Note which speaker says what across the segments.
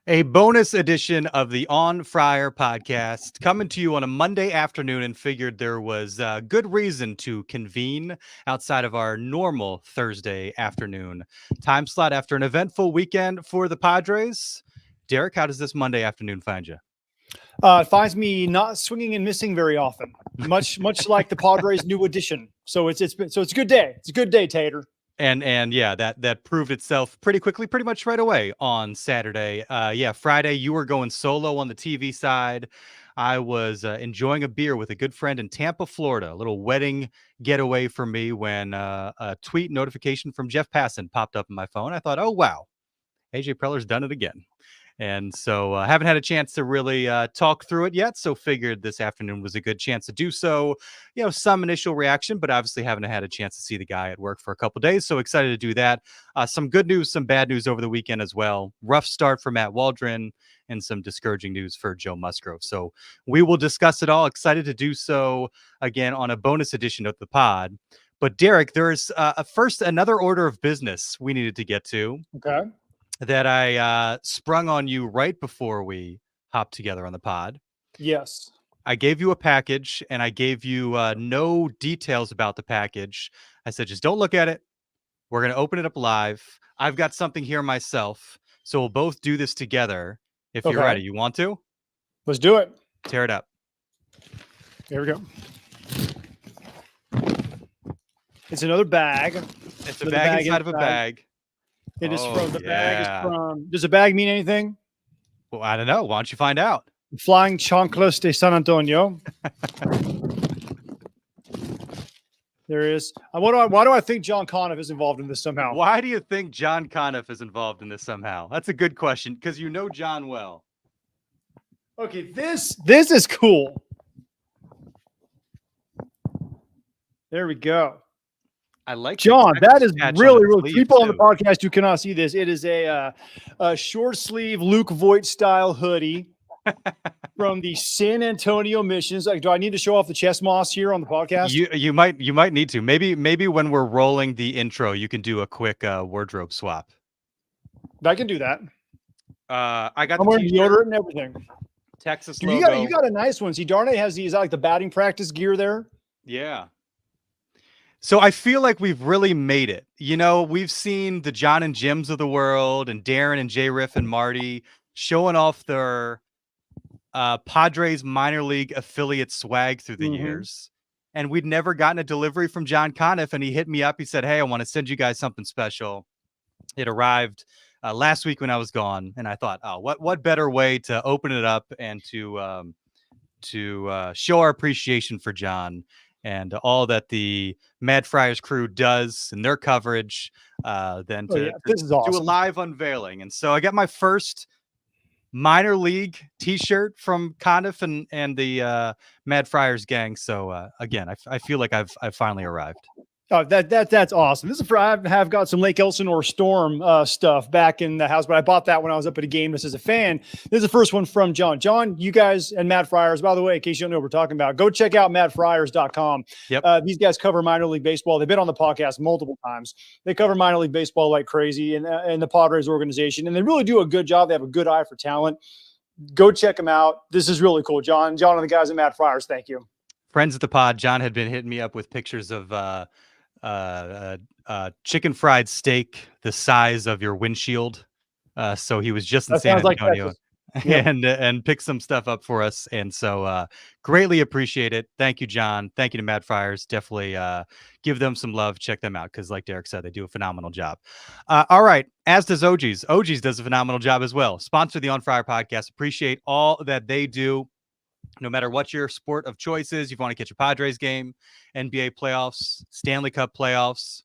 Speaker 1: A bonus edition of the On Friar podcast coming to you on a Monday afternoon, and figured there was good reason to convene outside of our normal Thursday afternoon time slot after an eventful weekend for the Padres. Derek, how does this Monday afternoon find you?
Speaker 2: It finds me not swinging and missing very often, much like the Padres' new addition. So it's a good day. It's a good day, Tater.
Speaker 1: And yeah, that proved itself pretty quickly, pretty much right away on Saturday. Friday you were going solo on the TV side. I was enjoying a beer with a good friend in Tampa, Florida. A little wedding getaway for me when a tweet notification from Jeff Passan popped up on my phone. I thought, oh wow, AJ Preller's done it again. And so I haven't had a chance to really talk through it yet. So figured this afternoon was a good chance to do so. Some initial reaction, but obviously haven't had a chance to see the guy at work for a couple of days. So excited to do that. Some good news, some bad news over the weekend as well. Rough start for Matt Waldron and some discouraging news for Joe Musgrove. So we will discuss it all. Excited to do so again on a bonus edition of the pod. But Derek, there's first another order of business we needed to get to.
Speaker 2: Okay.
Speaker 1: That I sprung on you right before we hopped together on the pod.
Speaker 2: Yes.
Speaker 1: I gave you a package, and I gave you no details about the package. I said, just don't look at it. We're going to open it up live. I've got something here myself, so we'll both do this together. If you're ready, you want to?
Speaker 2: Let's do it.
Speaker 1: Tear it up.
Speaker 2: There we go. It's another bag.
Speaker 1: It's a bag inside of a bag.
Speaker 2: It is from the bag. Is from. Does the bag mean anything?
Speaker 1: Well, I don't know. Why don't you find out?
Speaker 2: Flying Chanclas de San Antonio. There is. Why do I think John Conniff is involved in this somehow?
Speaker 1: Why do you think John Conniff is involved in this somehow? That's a good question, because you know John well.
Speaker 2: Okay, this is cool. There we go.
Speaker 1: I like
Speaker 2: John. That is really people on the
Speaker 1: podcast
Speaker 2: podcast who cannot see this. It is a short sleeve Luke Voigt style hoodie from the San Antonio Missions. Like, do I need to show off the chest moss here on the podcast?
Speaker 1: You might need to. Maybe when we're rolling the intro, you can do a quick wardrobe swap.
Speaker 2: I can do that.
Speaker 1: I'm
Speaker 2: wearing deodorant and everything.
Speaker 1: Texas
Speaker 2: Dude,
Speaker 1: logo.
Speaker 2: You got a nice one. See, Darnay has these like the batting practice gear there.
Speaker 1: Yeah. So I feel like we've really made it. We've seen the John and Jims of the world and Darren and J. Riff and Marty showing off their Padres minor league affiliate swag through the years. And we'd never gotten a delivery from John Conniff, and he hit me up. He said, hey, I want to send you guys something special. It arrived last week when I was gone. And I thought, oh, what better way to open it up and to show our appreciation for John and all that the Mad Friars crew does in their coverage, than to do a live unveiling. And so I got my first minor league t-shirt from Conniff and the Mad Friars gang. So again, I feel like I've finally arrived.
Speaker 2: Oh, that's awesome. This is for I have got some Lake Elsinore Storm stuff back in the house, but I bought that when I was up at a game. This is a fan. This is the first one from John. John, you guys and Mad Friars, by the way, in case you don't know what we're talking about, go check out madfriars.com.
Speaker 1: Yep.
Speaker 2: These guys cover minor league baseball. They've been on the podcast multiple times. They cover minor league baseball like crazy and the Padres organization, and they really do a good job. They have a good eye for talent. Go check them out. This is really cool. John and the guys at Mad Friars, thank you.
Speaker 1: Friends at the pod, John had been hitting me up with pictures of chicken fried steak the size of your windshield. So he was just in San Antonio and picked some stuff up for us. And so greatly appreciate it. Thank you, John. Thank you to Mad Friars. Definitely give them some love. Check them out, because like Derek said, they do a phenomenal job. All right. As does OG's. OG's does a phenomenal job as well. Sponsor the On Friar podcast. Appreciate all that they do. No matter what your sport of choice is, you want to catch a Padres game, NBA playoffs, Stanley Cup playoffs,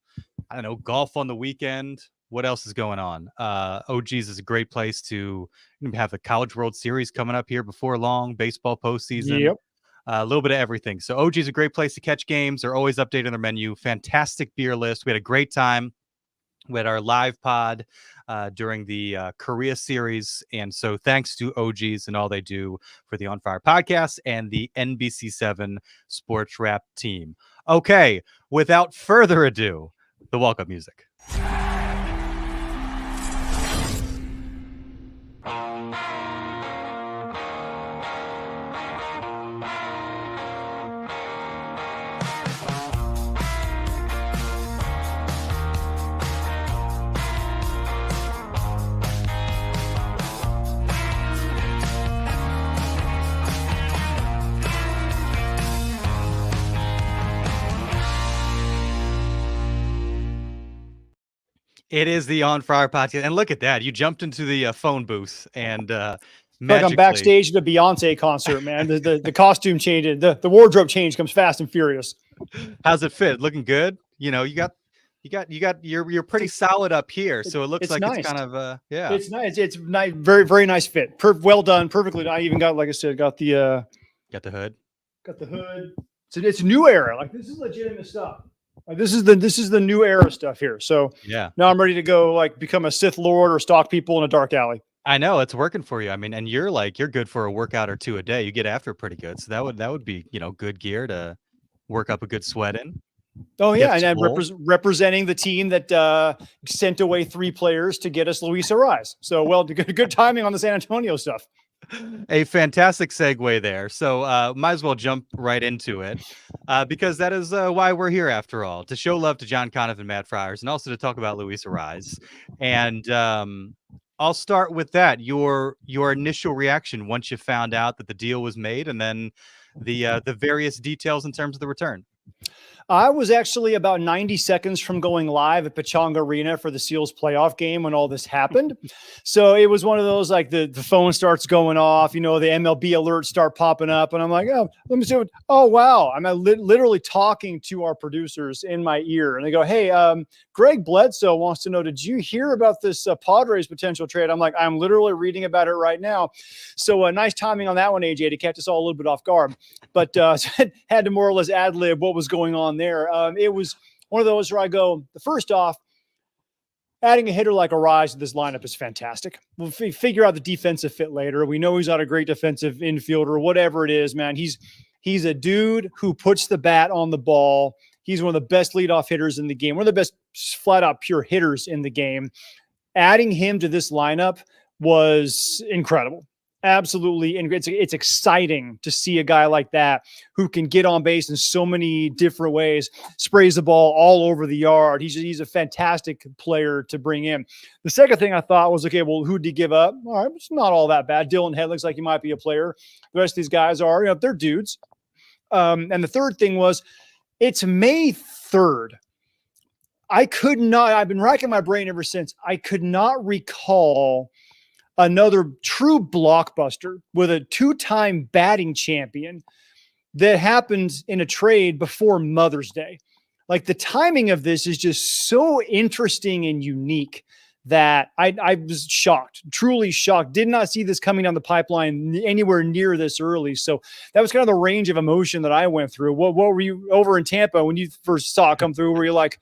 Speaker 1: I don't know, golf on the weekend. What else is going on? OG's is a great place to have the College World Series coming up here before long, baseball postseason.
Speaker 2: Yep.
Speaker 1: A little bit of everything. So OG's a great place to catch games. They're always updating their menu. Fantastic beer list. We had a great time. We had our live pod during the Korea series. And so thanks to OGs and all they do for the On Fire podcast and the NBC7 Sports Wrap team. Okay, without further ado, the welcome music. It is the On Friar podcast, and look at that! You jumped into the phone booth and
Speaker 2: Like I'm
Speaker 1: magically.
Speaker 2: backstage at a Beyonce concert, man. The costume changes, the wardrobe change comes fast and furious.
Speaker 1: How's it fit? Looking good? You're pretty solid up here, so it looks
Speaker 2: It's
Speaker 1: like it's
Speaker 2: nice.
Speaker 1: kind of yeah.
Speaker 2: It's nice. It's nice. Very, very nice fit. Well done. Perfectly. I even got, like I said, got the
Speaker 1: Got the hood.
Speaker 2: hood. So it's new era. Like this is legitimate stuff. Like this is the new era stuff here. So
Speaker 1: Yeah.
Speaker 2: now I'm ready to go like become a Sith Lord or stalk people in a dark alley.
Speaker 1: I know it's working for you. I mean, and you're good for a workout or two a day. You get after it pretty good, so that would be good gear to work up a good sweat in.
Speaker 2: Oh yeah,
Speaker 1: Get
Speaker 2: and then
Speaker 1: swole.
Speaker 2: representing the team that sent away 3 players to get us Luis Arraez. So well, good timing on the San Antonio stuff.
Speaker 1: A fantastic segue there. So might as well jump right into it because that is why we're here after all, to show love to John Conniff and Matt Friars, and also to talk about Luis Arraez. And I'll start with that. Your initial reaction once you found out that the deal was made, and then the various details in terms of the return.
Speaker 2: I was actually about 90 seconds from going live at Pechanga Arena for the Seals playoff game when all this happened. So it was one of those, like the phone starts going off, the MLB alerts start popping up. And I'm like, oh, let me see what, oh, wow. I'm literally talking to our producers in my ear. And they go, hey, Greg Bledsoe wants to know, did you hear about this Padres potential trade? I'm like, I'm literally reading about it right now. So nice timing on that one, AJ, to catch us all a little bit off guard. But had to more or less ad lib what was going on there. It was one of those where I go, first off, adding a hitter like Arraez to this lineup is fantastic. We'll figure out the defensive fit later. We know he's not a great defensive infielder, whatever it is, man. He's a dude who puts the bat on the ball. He's one of the best leadoff hitters in the game, one of the best flat out pure hitters in the game. Adding him to this lineup was incredible. Absolutely. And it's exciting to see a guy like that who can get on base in so many different ways, sprays the ball all over the yard. He's a fantastic player to bring in. The second thing I thought was, okay, well, who'd he give up? All right, it's not all that bad. Dylan Head looks like he might be a player. The rest of these guys are, they're dudes. And the third thing was, it's May 3rd. I've been racking my brain ever since. I could not recall another true blockbuster with a 2-time batting champion that happened in a trade before Mother's Day. Like the timing of this is just so interesting and unique that I was shocked, truly shocked. Did not see this coming down the pipeline anywhere near this early. So that was kind of the range of emotion that I went through. What were you over in Tampa when you first saw it come through? Were you like,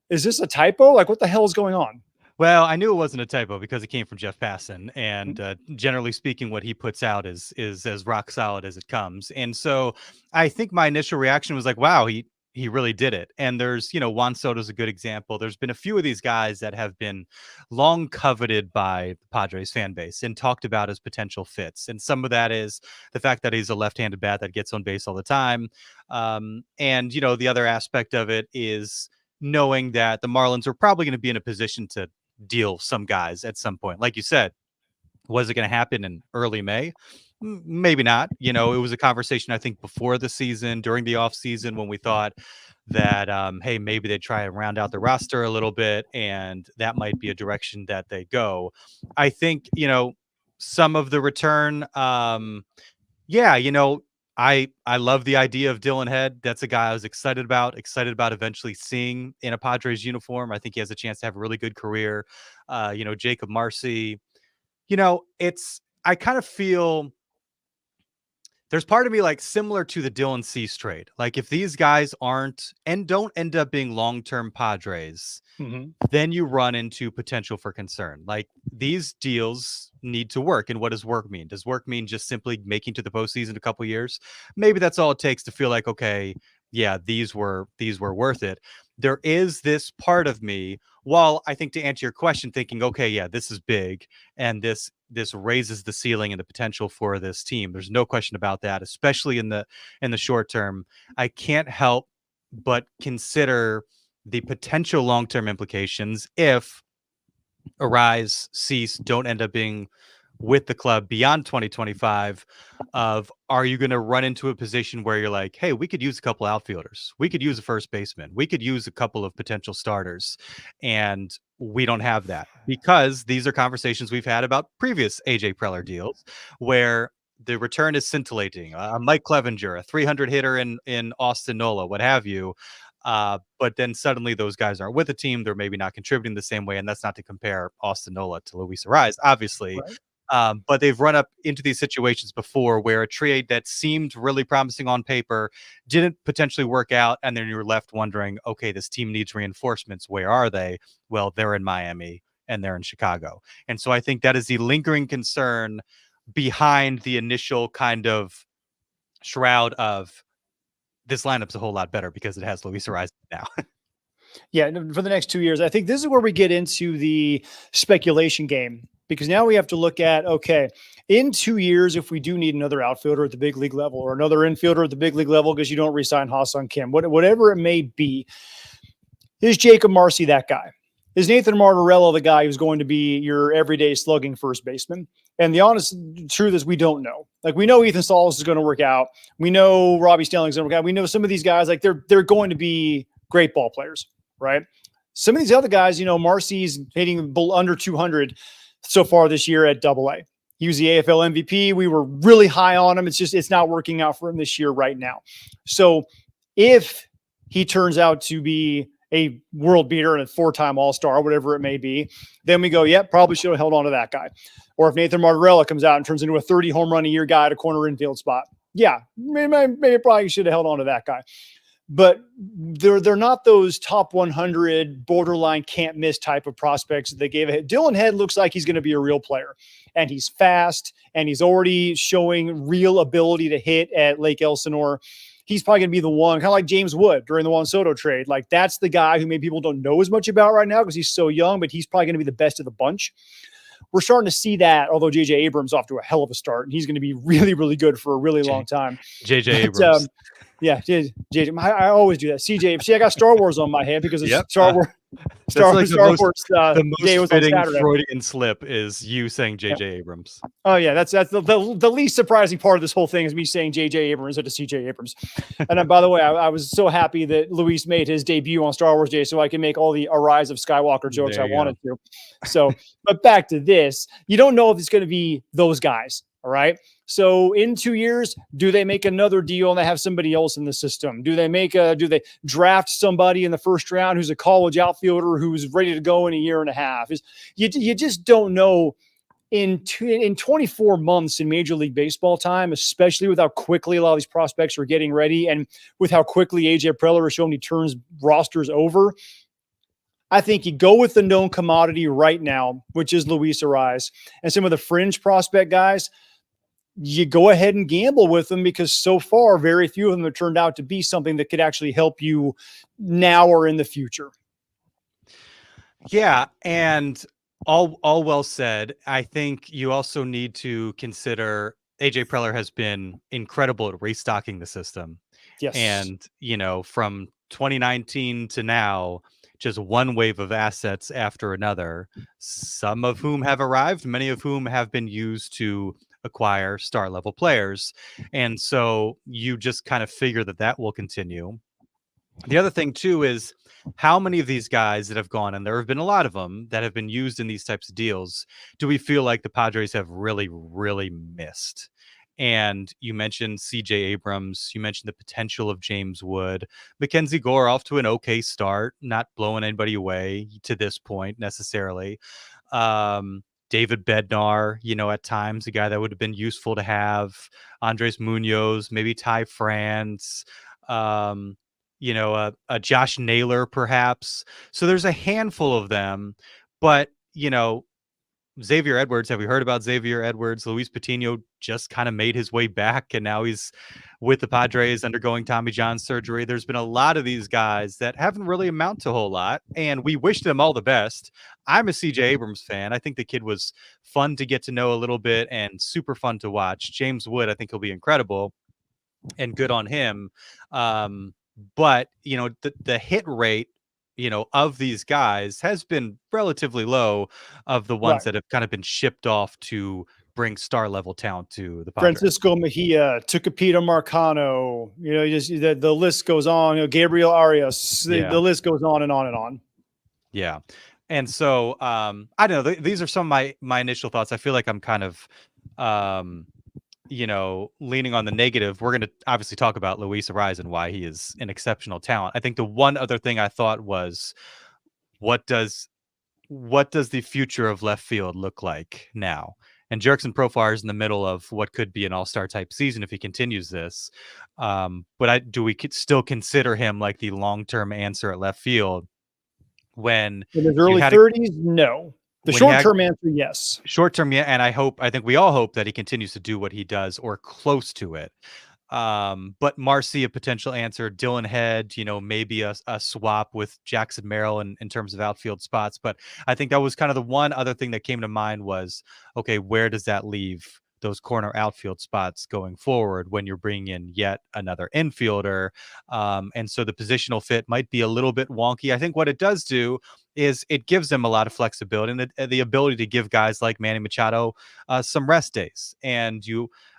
Speaker 2: is this a typo? Like, what the hell is going on?
Speaker 1: Well, I knew it wasn't a typo because it came from Jeff Passan, and generally speaking, what he puts out is as rock solid as it comes. And so, I think my initial reaction was like, "Wow, he really did it." And there's, Juan Soto's a good example. There's been a few of these guys that have been long coveted by the Padres fan base and talked about as potential fits. And some of that is the fact that he's a left-handed bat that gets on base all the time, and the other aspect of it is knowing that the Marlins are probably going to be in a position to deal some guys at some point. Like you said, was it going to happen in early May? Maybe not. It was a conversation, I think, before the season, during the off season, when we thought that, hey, maybe they try and round out the roster a little bit, and that might be a direction that they go. I think, some of the return, yeah, I love the idea of Dylan Head. That's a guy I was excited about eventually seeing in a Padres uniform. I think he has a chance to have a really good career. Jacob Marcy, I kind of feel there's part of me like similar to the Dylan Cease trade. Like if these guys aren't and don't end up being long-term Padres, then you run into potential for concern. Like these deals need to work. And what does work mean? Does work mean just simply making to the postseason a couple years? Maybe that's all it takes to feel like, okay, yeah, these were worth it. There is this part of me, while I think to answer your question, thinking, okay, yeah, this is big, and this raises the ceiling and the potential for this team. There's no question about that, especially in the short term. I can't help but consider the potential long-term implications if Arraez, Cease don't end up being with the club beyond 2025 of, are you going to run into a position where you're like, hey, we could use a couple outfielders. We could use a first baseman. We could use a couple of potential starters. And we don't have that because these are conversations we've had about previous AJ Preller deals where the return is scintillating. Mike Clevenger, a 300 hitter in Austin Nola, what have you. But then suddenly those guys aren't with the team. They're maybe not contributing the same way. And that's not to compare Austin Nola to Luis Arraez, obviously.
Speaker 2: Right.
Speaker 1: But they've run up into these situations before where a trade that seemed really promising on paper didn't potentially work out. And then you're left wondering, okay, this team needs reinforcements. Where are they? Well, they're in Miami and they're in Chicago. And so I think that is the lingering concern behind the initial kind of shroud of this lineup's a whole lot better because it has Luis Arraez now.
Speaker 2: Yeah, for the next 2 years. I think this is where we get into the speculation game, because now we have to look at, okay, in 2 years, if we do need another outfielder at the big league level or another infielder at the big league level because you don't re-sign Ha-seong Kim, whatever it may be, is Jacob Marcy that guy? Is Nathan Martorell the guy who's going to be your everyday slugging first baseman? And the honest truth is we don't know. Like, we know Ethan Salas is going to work out. We know Robbie Stelling's going to work out. We know some of these guys, like they're going to be great ball players, right? Some of these other guys, Marcy's hitting under 200 so far this year at AA. He was the AFL MVP. We were really high on him. It's not working out for him this year right now. So if he turns out to be a world beater and a 4-time All-Star, whatever it may be, then we go, yep, probably should have held on to that guy. Or if Nathan Martorell comes out and turns into a 30 home run a year guy at a corner infield spot, yeah, maybe probably should have held on to that guy. But they're not those top 100 borderline can't miss type of prospects that they gave a hit. Dylan Head looks like he's going to be a real player, and he's fast, and he's already showing real ability to hit at Lake Elsinore. He's probably going to be the one, kind of like James Wood during the Juan Soto trade. Like, that's the guy who maybe people don't know as much about right now because he's so young, but he's probably going to be the best of the bunch. We're starting to see that, although J.J. Abrams off to a hell of a start, and he's going to be really, really good for a really long time.
Speaker 1: J.J. Abrams.
Speaker 2: Yeah, JJ. I always do that. CJ. See, I got Star Wars on my head because it's Star Wars.
Speaker 1: Star Wars. The
Speaker 2: Day
Speaker 1: most
Speaker 2: was on
Speaker 1: fitting
Speaker 2: Saturday.
Speaker 1: Freudian slip is you saying J.J. Abrams.
Speaker 2: Oh yeah, that's the least surprising part of this whole thing is me saying J.J. Abrams instead of C.J. Abrams. And then, by the way, I was so happy that Luis made his debut on Star Wars Day, so I can make all the Arise of Skywalker jokes I wanted to. So, but back to this, you don't know if it's going to be those guys. All right. So in 2 years, do they make another deal and they have somebody else in the system? Do they draft somebody in the first round who's a college outfielder who's ready to go in a year and a half? You just don't know in 24 months in Major League Baseball time, especially with how quickly a lot of these prospects are getting ready and with how quickly AJ Preller has shown he turns rosters over. I think you go with the known commodity right now, which is Luis Arraez, and some of the fringe prospect guys. You go ahead and gamble with them because so far, very few of them have turned out to be something that could actually help you now or in the future.
Speaker 1: Yeah. And all well said. I think you also need to consider AJ Preller has been incredible at restocking the system.
Speaker 2: Yes.
Speaker 1: And, from 2019 to now, just one wave of assets after another, some of whom have arrived, many of whom have been used to acquire star level players. And so you just kind of figure that will continue. The other thing too is how many of these guys that have gone, and there have been a lot of them that have been used in these types of deals, do we feel like the Padres have really, really missed? And you mentioned CJ Abrams, you mentioned the potential of James Wood, Mackenzie Gore off to an okay start, not blowing anybody away to this point necessarily. David Bednar, at times a guy that would have been useful to have. Andres Munoz, maybe Ty France, a Josh Naylor perhaps. So there's a handful of them, but Xavier Edwards, have we heard about Xavier Edwards? Luis Patino just kind of made his way back, and now he's with the Padres undergoing Tommy John surgery. There's been a lot of these guys that haven't really amounted to a whole lot, and we wish them all the best. I'm a CJ Abrams fan. I think the kid was fun to get to know a little bit and super fun to watch. James Wood, I think he'll be incredible and good on him. But, the hit rate, of these guys has been relatively low of the ones that have kind of been shipped off to bring star level talent to the Padres.
Speaker 2: Francisco Mejia, Tucupita Marcano, the list goes on, Gabriel Arias, the list goes on and on and on.
Speaker 1: Yeah. And so I don't know. These are some of my initial thoughts. I feel like I'm kind of um, leaning on the negative. We're going to obviously talk about Luis Arraez and why he is an exceptional talent. I think the one other thing I thought was, what does the future of left field look like now? And Jurickson Profar is in the middle of what could be an all-star type season if he continues this. But do we still consider him like the long-term answer at left field when
Speaker 2: In his
Speaker 1: you
Speaker 2: early
Speaker 1: had a
Speaker 2: 30s, no. The
Speaker 1: when you had
Speaker 2: short-term answer, yes.
Speaker 1: short term, yeah, and I think we all hope that he continues to do what he does or close to it. But Marcy, a potential answer, Dylan Head, maybe a swap with Jackson Merrill in terms of outfield spots. But I think that was kind of the one other thing that came to mind was, okay, where does that leave those corner outfield spots going forward when you're bringing in yet another infielder? And so the positional fit might be a little bit wonky. I think what it does do is it gives them a lot of flexibility and the ability to give guys like Manny Machado some rest days. And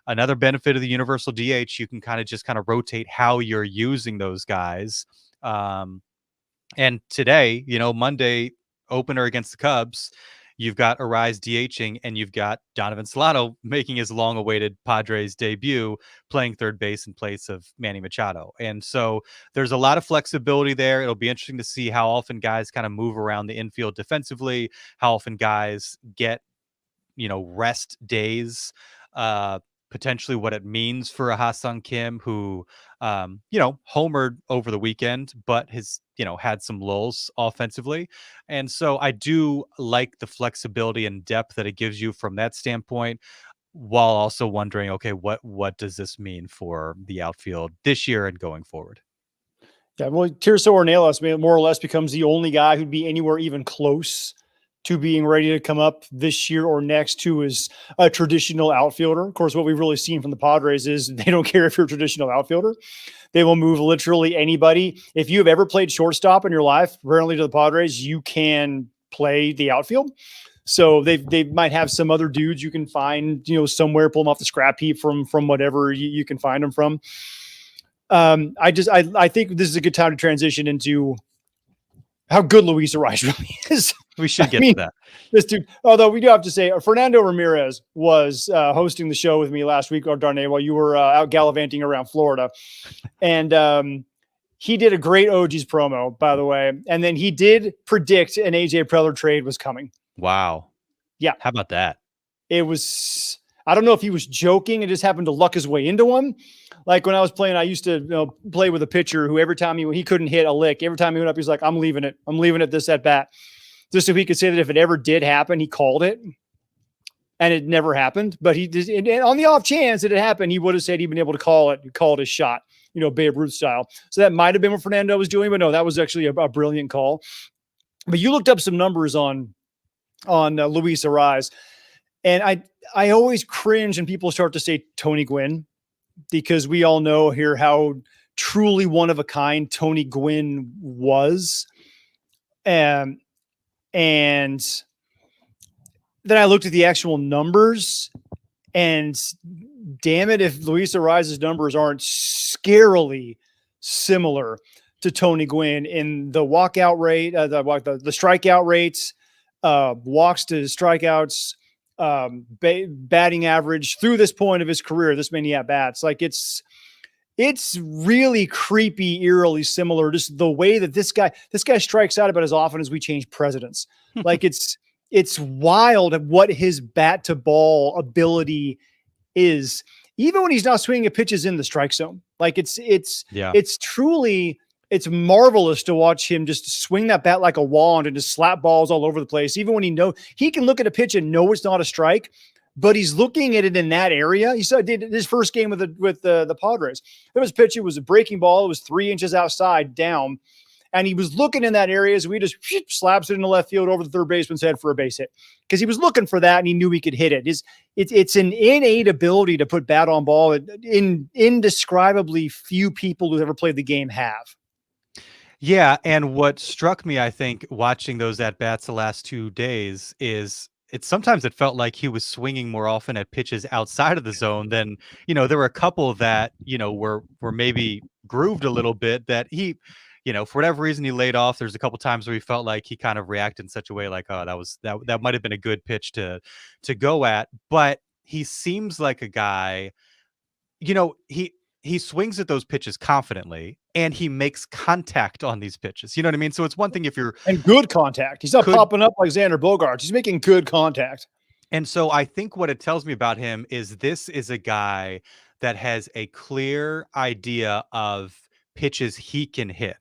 Speaker 1: another benefit of the universal DH, you can kind of rotate how you're using those guys. And today, Monday opener against the Cubs, you've got Arraez DHing, and you've got Donovan Solano making his long-awaited Padres debut, playing third base in place of Manny Machado. And so there's a lot of flexibility there. It'll be interesting to see how often guys kind of move around the infield defensively, how often guys get rest days, potentially what it means for a Ha-seong Kim who, homered over the weekend, but has, had some lulls offensively. And so I do like the flexibility and depth that it gives you from that standpoint, while also wondering, okay, what does this mean for the outfield this year and going forward?
Speaker 2: Yeah, well, Tirso Ornelas more or less becomes the only guy who'd be anywhere even close to being ready to come up this year or next to is a traditional outfielder. Of course, what we've really seen from the Padres is they don't care if you're a traditional outfielder. They will move literally anybody. If you have ever played shortstop in your life, apparently to the Padres, you can play the outfield. So they might have some other dudes you can find, somewhere, pull them off the scrap heap from whatever you can find them from. I think this is a good time to transition into how good Luis Arraez really is.
Speaker 1: We should get to that.
Speaker 2: This dude, although we do have to say, Fernando Ramirez was hosting the show with me last week, or Darnay, while you were out gallivanting around Florida. And he did a great OG's promo, by the way. And then he did predict an AJ Preller trade was coming.
Speaker 1: Wow.
Speaker 2: Yeah.
Speaker 1: How about that?
Speaker 2: It was, I don't know if he was joking and just happened to luck his way into one. Like when I was playing, I used to play with a pitcher who every time he couldn't hit a lick, every time he went up, he's like, I'm leaving it this at bat. Just so he could say that if it ever did happen, he called it. And it never happened. But he just, and on the off chance that it happened, he would have said he'd been able to call it. He called his shot, Babe Ruth style. So that might have been what Fernando was doing, but no, that was actually a brilliant call. But you looked up some numbers on Luis Arraez, and I always cringe when people start to say Tony Gwynn, because we all know here how truly one of a kind Tony Gwynn was. And then I looked at the actual numbers, and damn it, if Luis Arraez's numbers aren't scarily similar to Tony Gwynn in the walkout rate, the strikeout rates, walks to strikeouts, batting average through this point of his career, this many at bats. Like it's really creepy, eerily similar. Just the way that this guy strikes out about as often as we change presidents. Like it's wild what his bat to ball ability is, even when he's not swinging at pitches in the strike zone. Like it's truly, it's marvelous to watch him just swing that bat like a wand and just slap balls all over the place. Even when he can look at a pitch and know it's not a strike, but he's looking at it in that area. He saw did his first game with the Padres. There was a pitch. It was a breaking ball. It was 3 inches outside down. And he was looking in that area. So he just slaps it in the left field over the third baseman's head for a base hit, because he was looking for that and he knew he could hit it. It's an innate ability to put bat on ball that indescribably few people who ever played the game have.
Speaker 1: Yeah, and what struck me, I think, watching those at-bats the last 2 days is sometimes it felt like he was swinging more often at pitches outside of the zone than, there were a couple that, were maybe grooved a little bit that he for whatever reason he laid off. There's a couple times where he felt like he kind of reacted in such a way like, oh, that might have been a good pitch to go at. But he seems like a guy, he swings at those pitches confidently and he makes contact on these pitches. You know what I mean? So it's one thing if you're
Speaker 2: and good contact. He's not popping up like Xander Bogaerts. He's making good contact.
Speaker 1: And so I think what it tells me about him is this is a guy that has a clear idea of pitches he can hit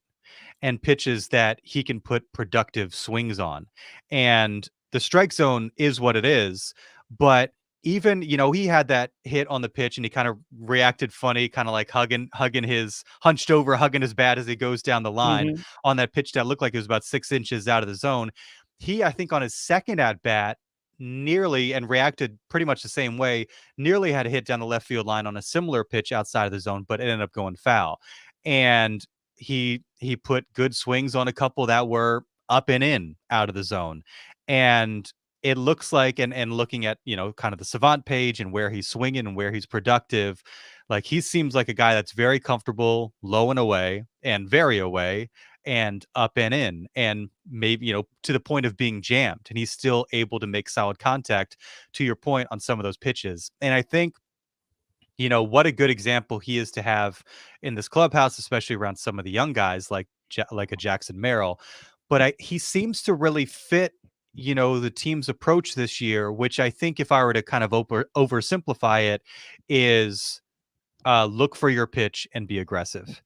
Speaker 1: and pitches that he can put productive swings on. And the strike zone is what it is. But even, he had that hit on the pitch and he kind of reacted funny, kind of like hunched over, hugging his bat as he goes down the line on that pitch that looked like it was about 6 inches out of the zone. I think on his second at bat, nearly, and reacted pretty much the same way, nearly had a hit down the left field line on a similar pitch outside of the zone, but it ended up going foul. And he put good swings on a couple that were up and in out of the zone. And it looks like, and looking at, kind of the Savant page and where he's swinging and where he's productive, like he seems like a guy that's very comfortable, low and away and very away and up and in, and maybe, to the point of being jammed, and he's still able to make solid contact, to your point, on some of those pitches. And I think, what a good example he is to have in this clubhouse, especially around some of the young guys like a Jackson Merrill. But he seems to really fit, the team's approach this year, which I think, if I were to kind of oversimplify it, is look for your pitch and be aggressive.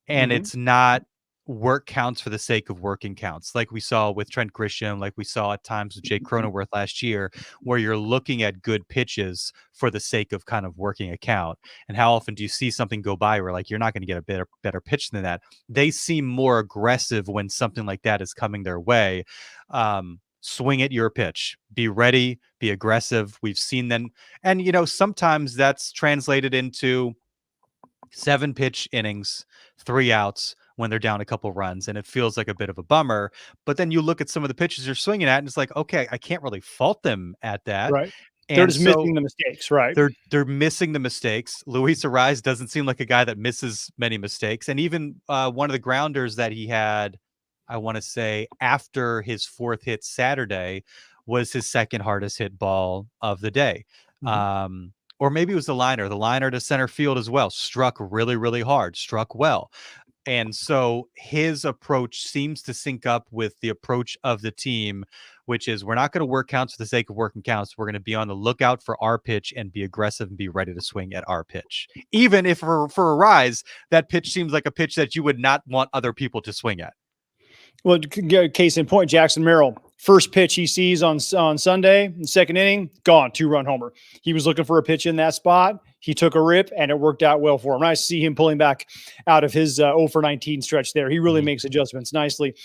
Speaker 1: And it's not work counts for the sake of working counts, like we saw with Trent Grisham, like we saw at times with Jake Cronenworth last year, where you're looking at good pitches for the sake of kind of working a count. And how often do you see something go by where like you're not going to get a better pitch than that? They seem more aggressive when something like that is coming their way. Swing at your pitch, be ready, be aggressive. We've seen them, and sometimes that's translated into 7 pitch innings, 3 outs when they're down a couple runs, and it feels like a bit of a bummer. But then you look at some of the pitches you're swinging at, and it's like, okay, I can't really fault them at that.
Speaker 2: Right.
Speaker 1: And
Speaker 2: they're just missing the mistakes, right?
Speaker 1: They're missing the mistakes. Luis Arraez doesn't seem like a guy that misses many mistakes. And even one of the grounders that he had, I want to say, after his 4th hit Saturday, was his second hardest hit ball of the day. Or maybe it was the liner to center field as well. Struck really, really hard, struck well. And so his approach seems to sync up with the approach of the team, which is, we're not going to work counts for the sake of working counts. We're going to be on the lookout for our pitch and be aggressive and be ready to swing at our pitch. Even if for Arraez, that pitch seems like a pitch that you would not want other people to swing at.
Speaker 2: Well, case in point, Jackson Merrill, first pitch he sees on Sunday, second inning, gone, 2-run homer. He was looking for a pitch in that spot. He took a rip, and it worked out well for him. I see him pulling back out of his 0-for-19 stretch there. He really makes adjustments nicely.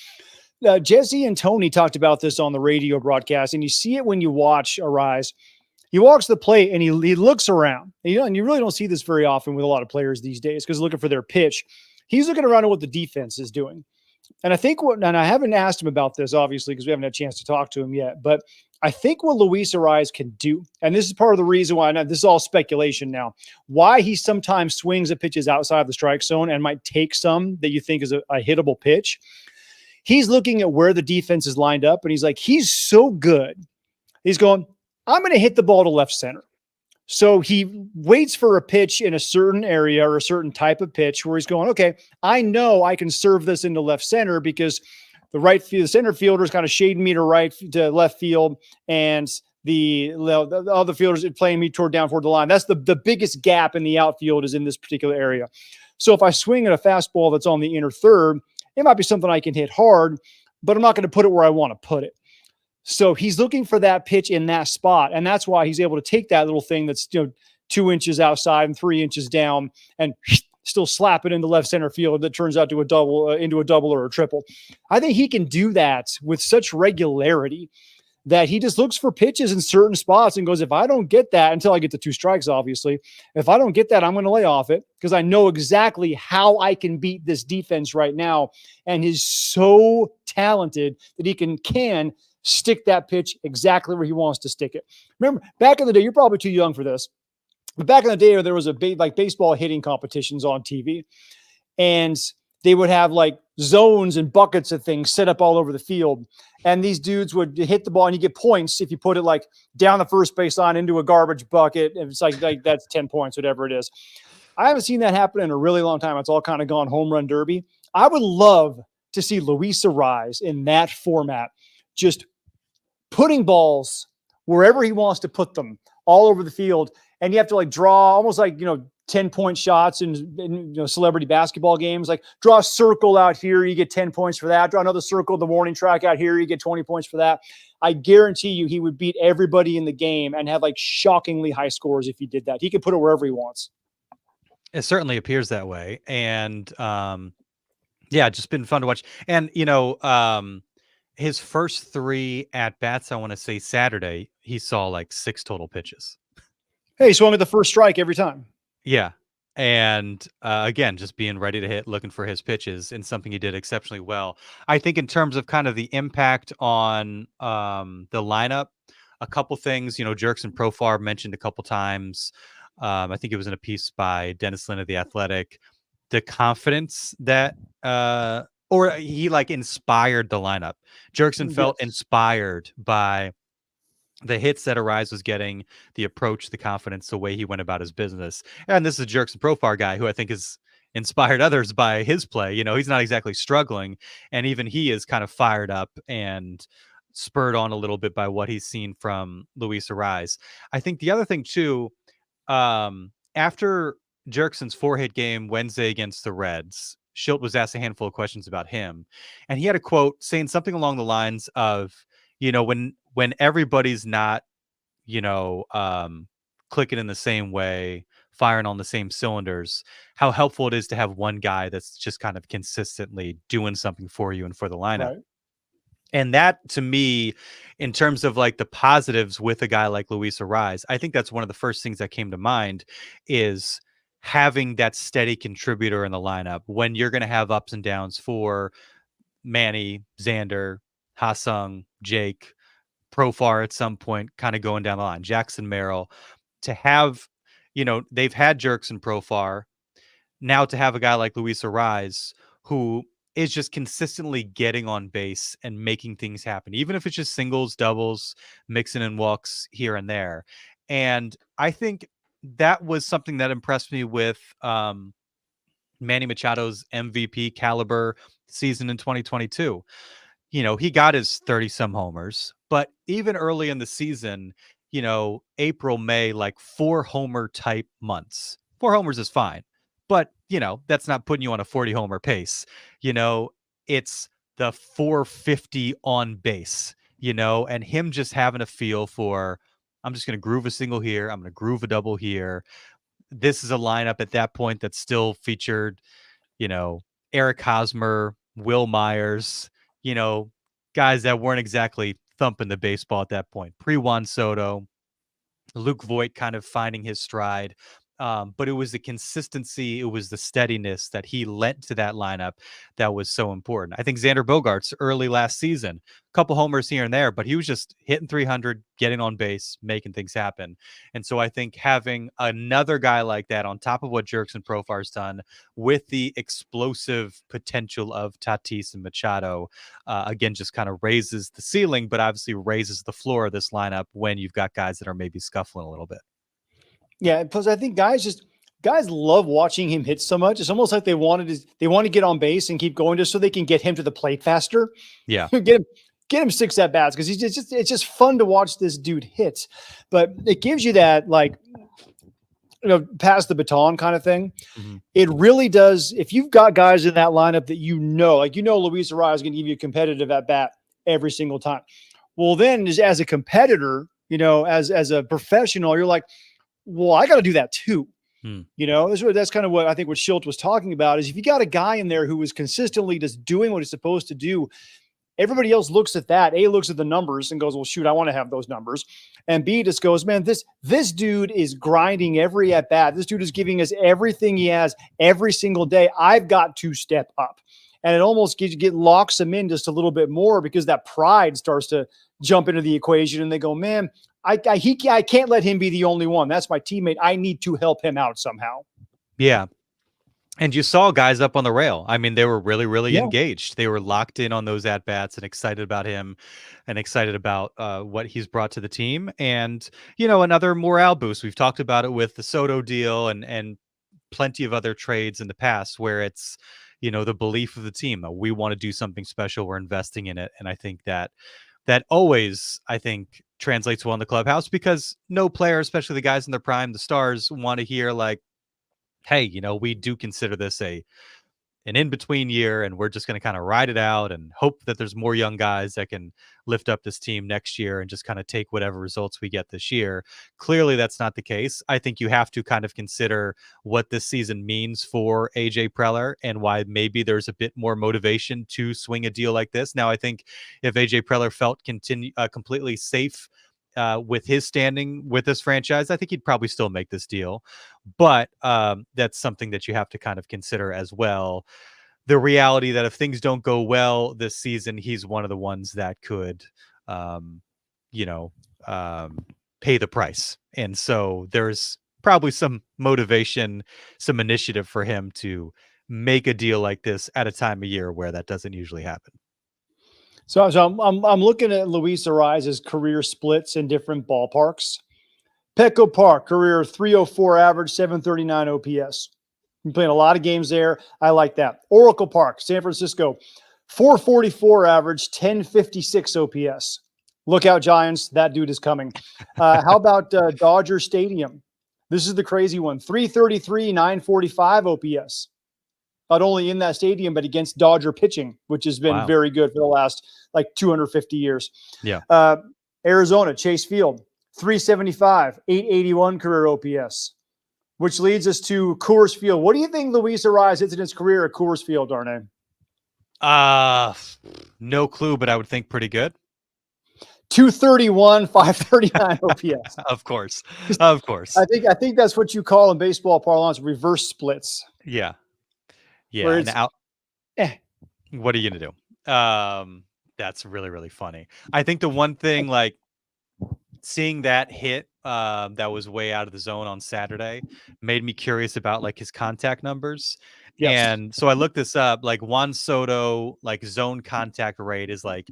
Speaker 2: Jesse and Tony talked about this on the radio broadcast, and you see it when you watch Arraez. He walks the plate, and he looks around. And you really don't see this very often with a lot of players these days, because looking for their pitch. He's looking around at what the defense is doing. And I think and I haven't asked him about this, obviously, because we haven't had a chance to talk to him yet, but I think what Luis Arraez can do, and this is part of the reason why, this is all speculation now, why he sometimes swings at pitches outside of the strike zone and might take some that you think is a hittable pitch. He's looking at where the defense is lined up, and he's like, he's so good. He's going, I'm going to hit the ball to left center. So he waits for a pitch in a certain area or a certain type of pitch where he's going, okay, I know I can serve this into left center because the center fielder is kind of shading me to left field, and the other fielders are playing me toward the line. That's the biggest gap in the outfield is in this particular area. So if I swing at a fastball that's on the inner third, it might be something I can hit hard, but I'm not going to put it where I want to put it. So he's looking for that pitch in that spot. And that's why he's able to take that little thing that's 2 inches outside and 3 inches down and still slap it into left center field that turns out to into a double or a triple. I think he can do that with such regularity that he just looks for pitches in certain spots and goes, if I don't get that, until I get to 2 strikes, obviously, if I don't get that, I'm going to lay off it because I know exactly how I can beat this defense right now. And he's so talented that he can stick that pitch exactly where he wants to stick it. Remember, back in the day, you're probably too young for this, but back in the day, there was like baseball hitting competitions on TV, and they would have like zones and buckets of things set up all over the field. And these dudes would hit the ball and you get points if you put it like down the first base line into a garbage bucket. And it's like that's 10 points, whatever it is. I haven't seen that happen in a really long time. It's all kind of gone home run derby. I would love to see Luis Arraez in that format, just putting balls wherever he wants to put them all over the field. And you have to like draw almost like, 10-point shots in celebrity basketball games. Like draw a circle out here, you get 10 points for that. Draw another circle, the warning track out here, you get 20 points for that. I guarantee you he would beat everybody in the game and have like shockingly high scores if he did that. He could put it wherever he wants.
Speaker 1: It certainly appears that way. And yeah, just been fun to watch. And his first 3 at bats, I want to say Saturday, he saw like 6 total pitches.
Speaker 2: Hey, he swung at the first strike every time.
Speaker 1: Yeah. And again, just being ready to hit, looking for his pitches, and something he did exceptionally well. I think in terms of kind of the impact on the lineup, a couple things, Jurickson Profar mentioned a couple times. I think it was in a piece by Dennis Lynn of The Athletic. The confidence that, or he like inspired the lineup. Jurickson felt inspired by the hits that Arraez was getting, the approach, the confidence, the way he went about his business. And this is a Jurickson Profar guy who I think has inspired others by his play. He's not exactly struggling, and even he is kind of fired up and spurred on a little bit by what he's seen from Luis Arraez. I think the other thing too, after Jurickson's 4-hit game Wednesday against the Reds, Schilt was asked a handful of questions about him, and he had a quote saying something along the lines of, when everybody's not, clicking in the same way, firing on the same cylinders, how helpful it is to have one guy that's just kind of consistently doing something for you and for the lineup.
Speaker 2: Right.
Speaker 1: And that, to me, in terms of like the positives with a guy like Luis Arraez, I think that's one of the first things that came to mind is having that steady contributor in the lineup when you're going to have ups and downs for Manny, Xander, Ha-seong, Jake, Profar at some point, kind of going down the line, Jackson Merrill, to have, they've had Jurickson Profar. Now to have a guy like Luis Arraez who is just consistently getting on base and making things happen, even if it's just singles, doubles, mixing in walks here and there. And I think that was something that impressed me with Manny Machado's MVP caliber season in 2022. He got his 30-some homers, but even early in the season, April, May, like 4-homer type months. 4 homers is fine, but, that's not putting you on a 40-homer pace. It's the 450 on base, and him just having a feel for, I'm just going to groove a single here. I'm going to groove a double here. This is a lineup at that point that still featured, Eric Hosmer, Will Myers, guys that weren't exactly thumping the baseball at that point. Pre-Juan Soto, Luke Voit kind of finding his stride. But it was the consistency, it was the steadiness that he lent to that lineup that was so important. I think Xander Bogaerts early last season, a couple homers here and there, but he was just hitting 300, getting on base, making things happen. And so I think having another guy like that on top of what Jurickson Profar's done with the explosive potential of Tatis and Machado, again, just kind of raises the ceiling, but obviously raises the floor of this lineup when you've got guys that are maybe scuffling a little bit.
Speaker 2: Yeah, plus I think guys love watching him hit so much. It's almost like they want to get on base and keep going just so they can get him to the plate faster.
Speaker 1: Yeah,
Speaker 2: get him 6 at bats because it's just fun to watch this dude hit. But it gives you that like pass the baton kind of thing. Mm-hmm. It really does. If you've got guys in that lineup that Luis Arraez is going to give you a competitive at bat every single time. Well, then as a competitor, as a professional, you're like, well, I got to do that too. That's kind of what I think what Schilt was talking about is if you got a guy in there who is consistently just doing what he's supposed to do, everybody else looks at that. A, looks at the numbers and goes, well, shoot, I want to have those numbers. And B, just goes, man, this dude is grinding every at bat. This dude is giving us everything he has every single day. I've got to step up. And it almost locks them in just a little bit more because that pride starts to jump into the equation and they go, man, I can't let him be the only one. That's my teammate. I need to help him out somehow.
Speaker 1: Yeah. And you saw guys up on the rail. I mean, they were really, really
Speaker 2: Yeah.
Speaker 1: engaged. They were locked in on those at bats and excited about him, and excited about what he's brought to the team. And another morale boost. We've talked about it with the Soto deal and plenty of other trades in the past where it's the belief of the team that we want to do something special. We're investing in it, and I think that always, I think, translates well in the clubhouse because no player, especially the guys in their prime, the stars, want to hear like, hey, we do consider this an in-between year, and we're just going to kind of ride it out and hope that there's more young guys that can lift up this team next year and just kind of take whatever results we get this year. Clearly, that's not the case. I think you have to kind of consider what this season means for AJ Preller and why maybe there's a bit more motivation to swing a deal like this. Now, I think if AJ Preller felt completely safe with his standing with this franchise, I think he'd probably still make this deal. But that's something that you have to kind of consider as well. The reality that if things don't go well this season, he's one of the ones that could, um, you know, pay the price. And so there's probably some motivation, some initiative for him to make a deal like this at a time of year where that doesn't usually happen.
Speaker 2: So I'm looking at Luis Arraez's career splits in different ballparks. Petco Park, career 304 average, 739 OPS. You're playing a lot of games there. I like that. Oracle Park, San Francisco, 444 average, 1056 OPS. Look out, Giants. That dude is coming. How about Dodger Stadium? This is the crazy one. 333, 945 OPS. Not only in that stadium, but against Dodger pitching, which has been very good for the last like 250 years.
Speaker 1: Yeah.
Speaker 2: Arizona, Chase Field, 375, 881 career OPS, which leads us to Coors Field. What do you think Luis Arraez hits in his career at Coors Field, Darnay?
Speaker 1: No clue, but I would think pretty good.
Speaker 2: 231, 539 OPS.
Speaker 1: Of course.
Speaker 2: I think that's what you call in baseball parlance reverse splits.
Speaker 1: Yeah. And what are you gonna do? That's really, really funny. I think the one thing, like, seeing that hit that was way out of the zone on Saturday made me curious about like his contact numbers.
Speaker 2: Yes.
Speaker 1: And so I looked this up. Like Juan Soto, like zone contact rate is like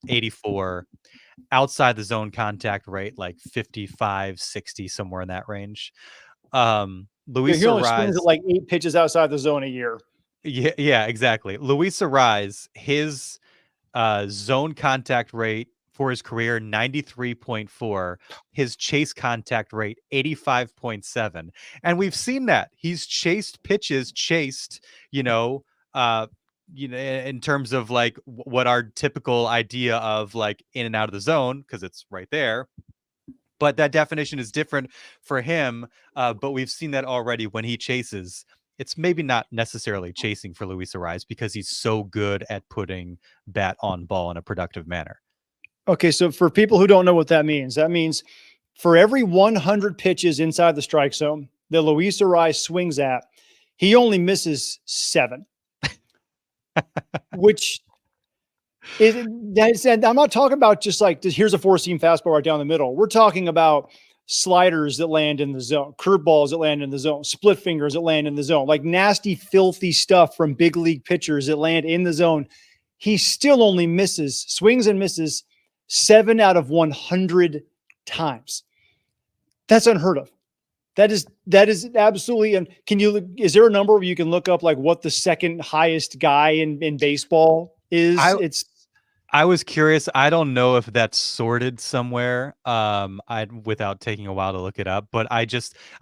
Speaker 1: 84. Outside the zone contact rate, like 55, 60, somewhere in that range. Luis
Speaker 2: He only swings
Speaker 1: Arraez,
Speaker 2: at like 8 pitches outside the zone a year.
Speaker 1: yeah, exactly. Luis Arraez, his zone contact rate for his career 93.4, his chase contact rate 85.7. And we've seen that. He's chased pitches, in terms of like what our typical idea of like in and out of the zone, because it's right there. But that definition is different for him. But we've seen that already when he chases. It's maybe not necessarily chasing for Luis Arraez because he's so good at putting bat on ball in a productive manner.
Speaker 2: Okay, so for people who don't know what that means for every 100 pitches inside the strike zone that Luis Arraez swings at, he only misses 7. Which is, I'm not talking about just like, here's a 4-seam fastball right down the middle. We're talking about sliders that land in the zone, curveballs that land in the zone, split fingers that land in the zone, like nasty, filthy stuff from big league pitchers that land in the zone. He still only swings and misses 7 out of 100 times. That's unheard of. That is absolutely. And is there a number where you can look up like what the second highest guy in baseball is?
Speaker 1: I was curious. I don't know if that's sorted somewhere. Without taking a while to look it up, but I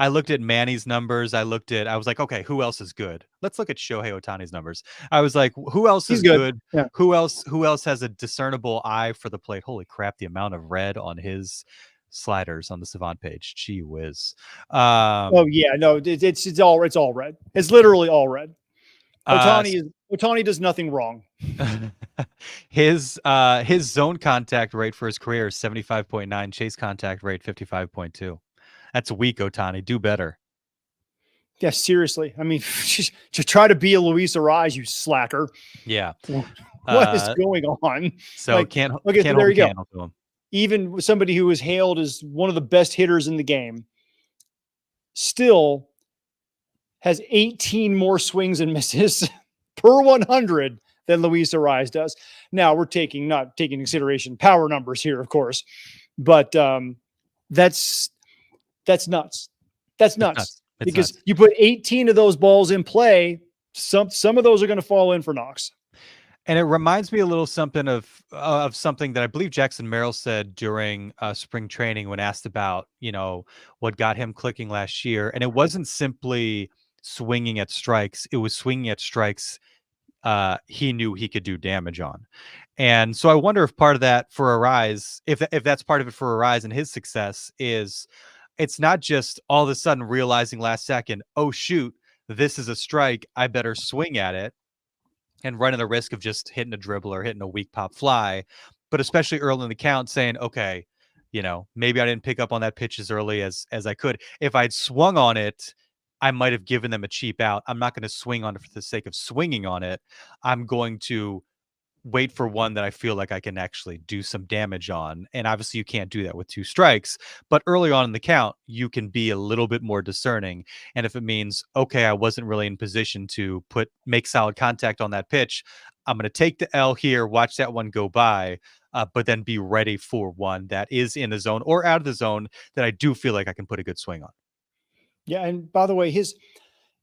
Speaker 1: looked at Manny's numbers. I was like, okay, who else is good? Let's look at Shohei Ohtani's numbers. I was like, who else is good?
Speaker 2: Yeah.
Speaker 1: Who else has a discernible eye for the plate? Holy crap, the amount of red on his sliders on the Savant page. Gee whiz.
Speaker 2: Oh yeah, no, it's all red. It's literally all red. Ohtani does nothing wrong.
Speaker 1: His zone contact rate for his career is 75.9, chase contact rate 55.2. That's weak, Ohtani. Do better.
Speaker 2: Yeah, seriously. I mean, to try to be a Luis Arraez, you slacker.
Speaker 1: Yeah.
Speaker 2: What is going on?
Speaker 1: So
Speaker 2: like,
Speaker 1: can't
Speaker 2: okay,
Speaker 1: can't
Speaker 2: so there you
Speaker 1: hold
Speaker 2: go.
Speaker 1: to him.
Speaker 2: Even somebody who was hailed as one of the best hitters in the game, still has 18 more swings and misses per 100 than Luis Arraez does. Now we're not taking consideration power numbers here, of course, but that's nuts. That's nuts.
Speaker 1: It's
Speaker 2: Because
Speaker 1: nuts.
Speaker 2: you put 18 of those balls in play, some of those are going to fall in for Knox.
Speaker 1: And it reminds me a little something of something that I believe Jackson Merrill said during spring training when asked about, what got him clicking last year. And it wasn't simply swinging at strikes. It was swinging at strikes he knew he could do damage on. And so I wonder if part of that for Arraez, if that's part of it for Arraez and his success, is it's not just all of a sudden realizing last second, oh, shoot, this is a strike. I better swing at it, and running the risk of just hitting a dribble or hitting a weak pop fly. But especially early in the count, saying, okay, maybe I didn't pick up on that pitch as early as I could. If I'd swung on it, I might have given them a cheap out. I'm not going to swing on it for the sake of swinging on it. I'm going to wait for one that I feel like I can actually do some damage on. And obviously you can't do that with 2 strikes, but early on in the count, you can be a little bit more discerning. And if it means, okay, I wasn't really in position to make solid contact on that pitch, I'm going to take the L here, watch that one go by, but then be ready for one that is in the zone or out of the zone that I do feel like I can put a good swing on.
Speaker 2: Yeah. And by the way,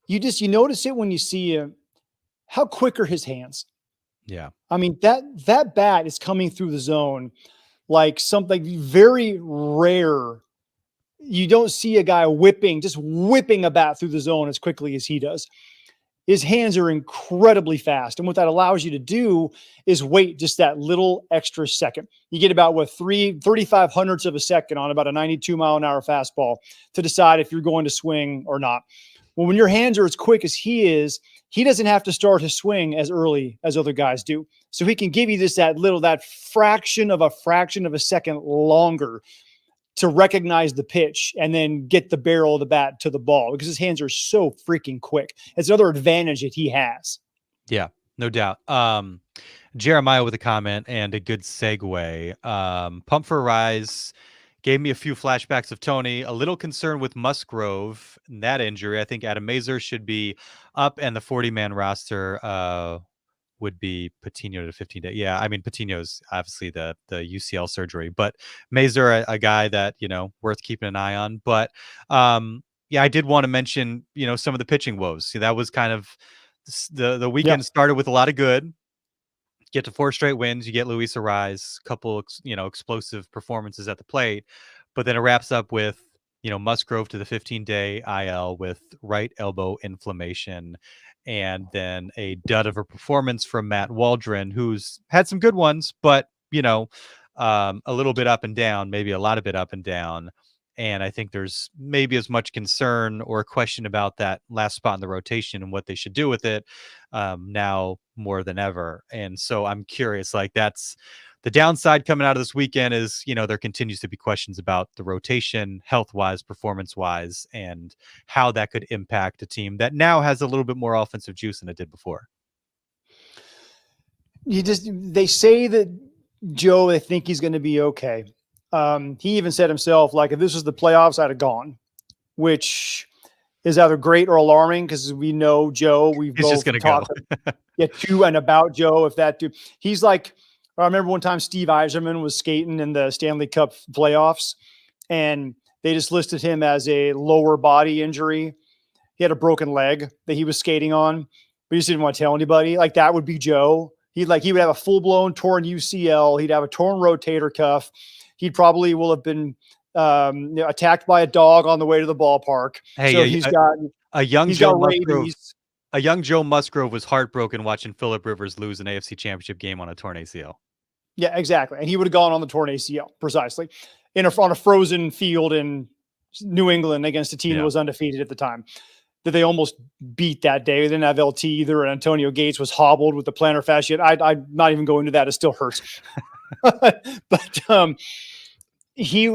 Speaker 2: you notice it when you see how quick are his hands.
Speaker 1: Yeah.
Speaker 2: I mean, that bat is coming through the zone like something very rare. You don't see a guy just whipping a bat through the zone as quickly as he does. His hands are incredibly fast. And what that allows you to do is wait just that little extra second. You get about 35 hundredths of a second on about a 92-mile-an-hour fastball to decide if you're going to swing or not. Well, when your hands are as quick as he is, he doesn't have to start his swing as early as other guys do. So he can give you that fraction of a second longer to recognize the pitch and then get the barrel of the bat to the ball because his hands are so freaking quick. It's another advantage that he has.
Speaker 1: Yeah, no doubt. Jeremiah with a comment and a good segue. Pump for Rise gave me a few flashbacks of Tony. A little concerned with Musgrove and that injury. I think Adam Mazur should be up, and the 40-man roster would be Patino to 15 day. Yeah, I mean Patino's obviously the UCL surgery, but Mazur a guy that worth keeping an eye on. But yeah, I did want to mention some of the pitching woes. See, that was kind of the weekend started with a lot of good. Get to 4 straight wins. You get Luis Arraez, couple explosive performances at the plate, but then it wraps up with Musgrove to the 15-day IL with right elbow inflammation, and then a dud of a performance from Matt Waldron, who's had some good ones, but a little bit up and down, maybe a lot of bit up and down. And I think there's maybe as much concern or a question about that last spot in the rotation and what they should do with it now more than ever. And so I'm curious, like that's the downside coming out of this weekend is, there continues to be questions about the rotation, health-wise, performance-wise, and how that could impact a team that now has a little bit more offensive juice than it did before.
Speaker 2: They say that Joe, they think he's going to be okay. He even said himself, like, if this was the playoffs, I'd have gone, which is either great or alarming because we know Joe. We've
Speaker 1: He's just going to go.
Speaker 2: To and about Joe. If that dude, he's like, I remember one time Steve Yzerman was skating in the Stanley Cup playoffs, and they just listed him as a lower body injury. He had a broken leg that he was skating on, but he just didn't want to tell anybody. Like that would be Joe. He would have a full blown torn UCL. He'd have a torn rotator cuff. He probably will have been attacked by a dog on the way to the ballpark.
Speaker 1: Hey,
Speaker 2: so he's got
Speaker 1: a young
Speaker 2: he's
Speaker 1: Joe
Speaker 2: got
Speaker 1: Musgrove.
Speaker 2: rabies.
Speaker 1: A young Joe Musgrove was heartbroken watching Phillip Rivers lose an AFC Championship game on a torn ACL.
Speaker 2: Yeah, exactly. And he would have gone on the torn ACL precisely on a frozen field in New England against a team that was undefeated at the time that they almost beat that day. They didn't have LT either. And Antonio Gates was hobbled with the plantar fascia. I'm not even going into that. It still hurts. But he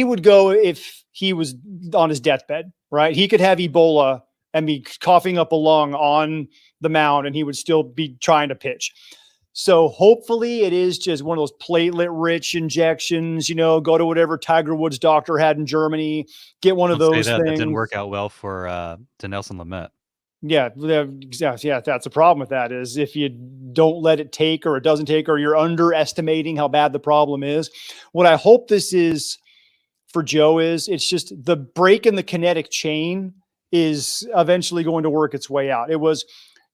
Speaker 2: would go if he was on his deathbed, right? He could have Ebola and be coughing up a lung on the mound and he would still be trying to pitch. So hopefully it is just one of those platelet-rich injections. Go to whatever Tiger Woods doctor had in Germany, get one of
Speaker 1: Don't say
Speaker 2: those
Speaker 1: that. That didn't
Speaker 2: things.
Speaker 1: work out well for to Nelson Lamet.
Speaker 2: Yeah, exactly. Yeah, that's the problem with that is if you don't let it take or it doesn't take or you're underestimating how bad the problem is. What I hope this is for Joe is it's just the break in the kinetic chain is eventually going to work its way out. It was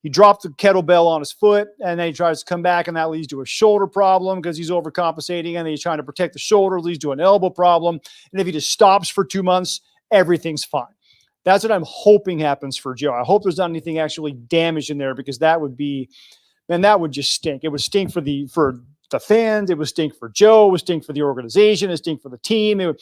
Speaker 2: he dropped the kettlebell on his foot and then he tries to come back and that leads to a shoulder problem because he's overcompensating and then he's trying to protect the shoulder, leads to an elbow problem. And if he just stops for 2 months, everything's fine. That's what I'm hoping happens for Joe. I hope there's not anything actually damaged in there because that would be, man, that would just stink. It would stink for the fans. It would stink for Joe. It would stink for the organization. It would stink for the team.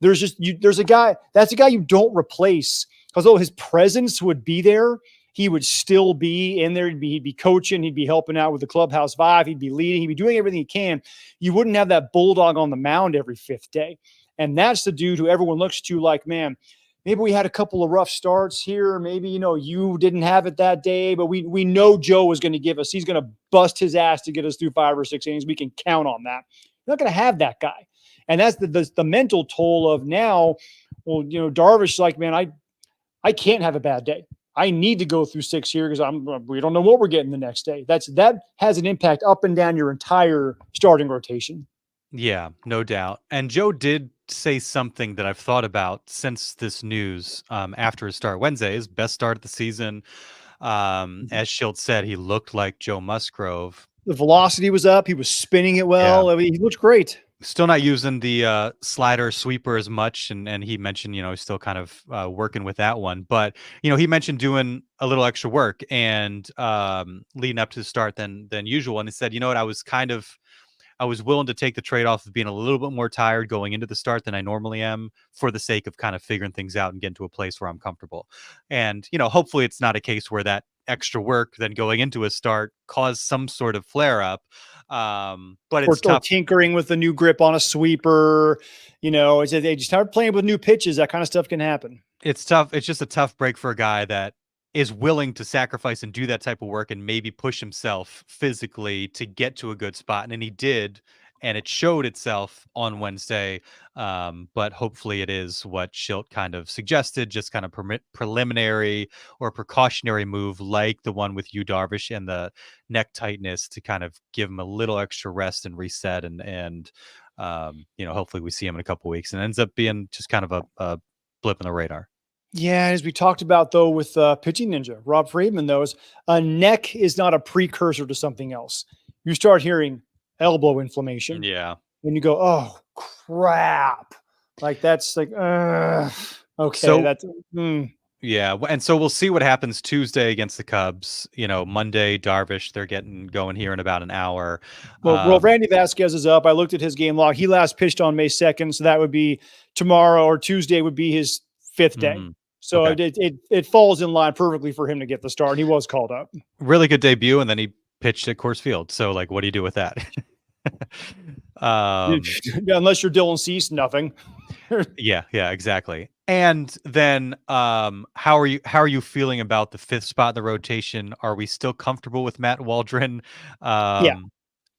Speaker 2: There's a guy, that's a guy you don't replace because although his presence would be there, he would still be in there. He'd be coaching. He'd be helping out with the clubhouse vibe. He'd be leading. He'd be doing everything he can. You wouldn't have that bulldog on the mound every fifth day. And that's the dude who everyone looks to like, man, maybe we had a couple of rough starts here. Maybe, you didn't have it that day, but we know Joe is going to give us, he's going to bust his ass to get us through 5 or 6 innings. We can count on that. You're not going to have that guy. And that's the mental toll of now, well, Darvish is like, man, I can't have a bad day. I need to go through 6 here because we don't know what we're getting the next day. That has an impact up and down your entire starting rotation.
Speaker 1: Yeah, no doubt. And Joe did say something that I've thought about since this news after his start Wednesday, his best start of the season. As Schilt said, he looked like Joe Musgrove.
Speaker 2: The velocity was up. He was spinning it well.
Speaker 1: Yeah.
Speaker 2: I mean, he looked great.
Speaker 1: Still not using the slider sweeper as much. And he mentioned, he's still kind of working with that one. But, he mentioned doing a little extra work and leading up to the start than usual. And he said, you know what, I was willing to take the trade-off of being a little bit more tired going into the start than I normally am for the sake of kind of figuring things out and getting to a place where I'm comfortable. And, hopefully it's not a case where that extra work then going into a start caused some sort of flare up. But it's tough.
Speaker 2: Or tinkering with the new grip on a sweeper, they just start playing with new pitches. That kind of stuff can happen.
Speaker 1: It's tough. It's just a tough break for a guy that is willing to sacrifice and do that type of work and maybe push himself physically to get to a good spot. And he did, and it showed itself on Wednesday. But hopefully it is what Schilt kind of suggested, just kind of preliminary or precautionary move like the one with Darvish and the neck tightness to kind of give him a little extra rest and reset. And hopefully we see him in a couple weeks and ends up being just kind of a blip in the radar.
Speaker 2: Yeah, as we talked about, though, with Pitching Ninja, Rob Friedman, though, is a neck is not a precursor to something else. You start hearing elbow inflammation.
Speaker 1: Yeah.
Speaker 2: When you go, oh, crap. Like, that's like, okay.
Speaker 1: So,
Speaker 2: that's,
Speaker 1: Yeah. And so we'll see what happens Tuesday against the Cubs. Monday, Darvish, they're getting going here in about an hour.
Speaker 2: Well, Randy Vasquez is up. I looked at his game log. He last pitched on May 2nd. So that would be tomorrow or Tuesday would be his 5th day. So okay. it falls in line perfectly for him to get the start. He was called up.
Speaker 1: Really good debut, and then he pitched at Coors Field. So, what do you do with that?
Speaker 2: Unless you're Dylan Cease, nothing.
Speaker 1: Yeah, exactly. And then, how are you feeling about the 5th spot in the rotation? Are we still comfortable with Matt Waldron?
Speaker 2: Yeah.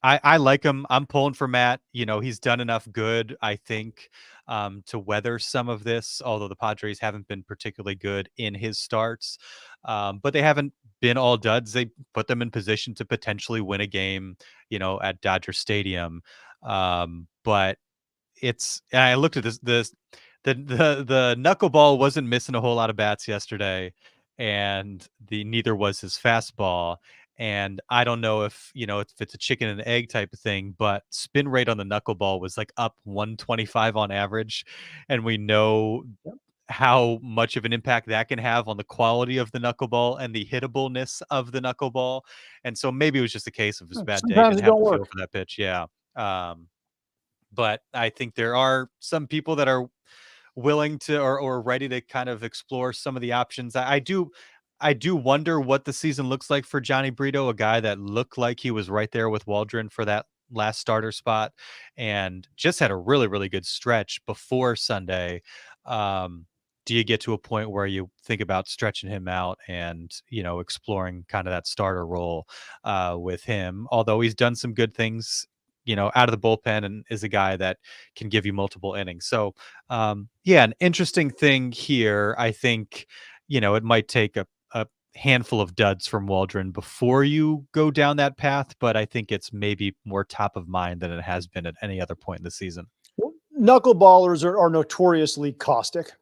Speaker 1: I like him. I'm pulling for Matt. He's done enough good, I think, to weather some of this, although the Padres haven't been particularly good in his starts. But they haven't been all duds. They put them in position to potentially win a game, at Dodger Stadium. But I looked at the knuckleball wasn't missing a whole lot of bats yesterday, and neither was his fastball. And I don't know if it's a chicken and egg type of thing, but spin rate on the knuckleball was up 125 on average. And we know how much of an impact that can have on the quality of the knuckleball and the hittableness of the knuckleball. And so maybe it was just a case of his bad day. Didn't have to feel for that pitch. Yeah. But I think there are some people that are willing to or ready to kind of explore some of the options. I do wonder what the season looks like for Johnny Brito, a guy that looked like he was right there with Waldron for that last starter spot and just had a really, really good stretch before Sunday. do you get to a point where you think about stretching him out and, exploring kind of that starter role with him? Although he's done some good things, out of the bullpen and is a guy that can give you multiple innings. So, yeah, an interesting thing here. I think, it might take a handful of duds from Waldron before you go down that path, but I think it's maybe more top of mind than it has been at any other point in the season.
Speaker 2: Knuckleballers are notoriously caustic,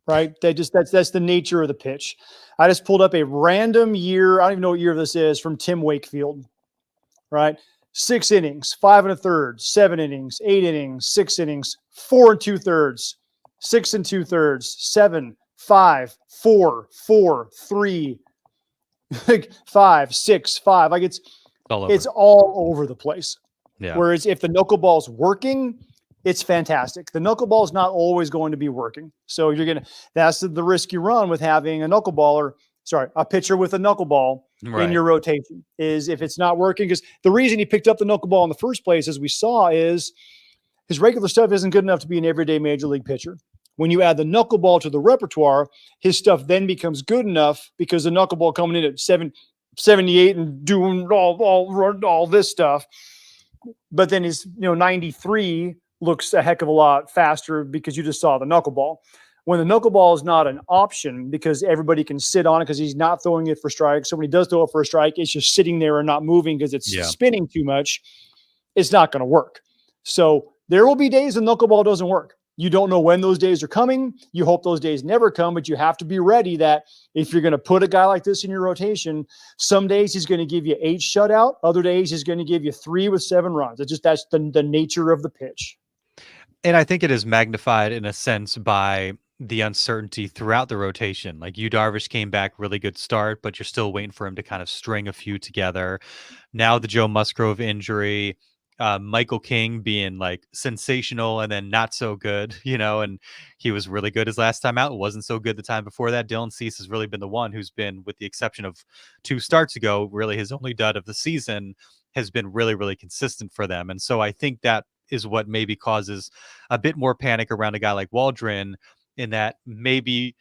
Speaker 2: right? That's the nature of the pitch. I just pulled up a random year. I don't even know what year this is, from Tim Wakefield, right? 6 innings, 5 1/3, 7 innings, 8 innings, 6 innings, 4 2/3, 6 2/3, 7, 5, 4, 4, 3, 5, 6, 5. Like it's all over the place.
Speaker 1: Yeah.
Speaker 2: Whereas if the knuckleball's working, it's fantastic. The knuckleball is not always going to be working. So that's the risk you run with having a pitcher with a knuckleball in your rotation, is if it's not working. Because the reason he picked up the knuckleball in the first place, as we saw, is his regular stuff isn't good enough to be an everyday major league pitcher. When you add the knuckleball to the repertoire, his stuff then becomes good enough, because the knuckleball coming in at 78 and doing all this stuff. But then his 93 looks a heck of a lot faster because you just saw the knuckleball. When the knuckleball is not an option because everybody can sit on it because he's not throwing it for strikes. So when he does throw it for a strike, it's just sitting there and not moving because it's spinning too much. It's not going to work. So there will be days the knuckleball doesn't work. You don't know when those days are coming. You hope those days never come, but you have to be ready that if you're going to put a guy like this in your rotation, some days he's going to give you 8 shutout. Other days he's going to give you 3 with 7 runs. That's the nature of the pitch.
Speaker 1: And I think it is magnified in a sense by the uncertainty throughout the rotation. Like Darvish came back, really good start, but you're still waiting for him to kind of string a few together. Now the Joe Musgrove injury, Michael King being like sensational and then not so good, and he was really good his last time out. It wasn't so good the time before that. Dylan Cease has really been the one who's been, with the exception of 2 starts ago, really his only dud of the season, has been really, really consistent for them. And so I think that is what maybe causes a bit more panic around a guy like Waldron, in that maybe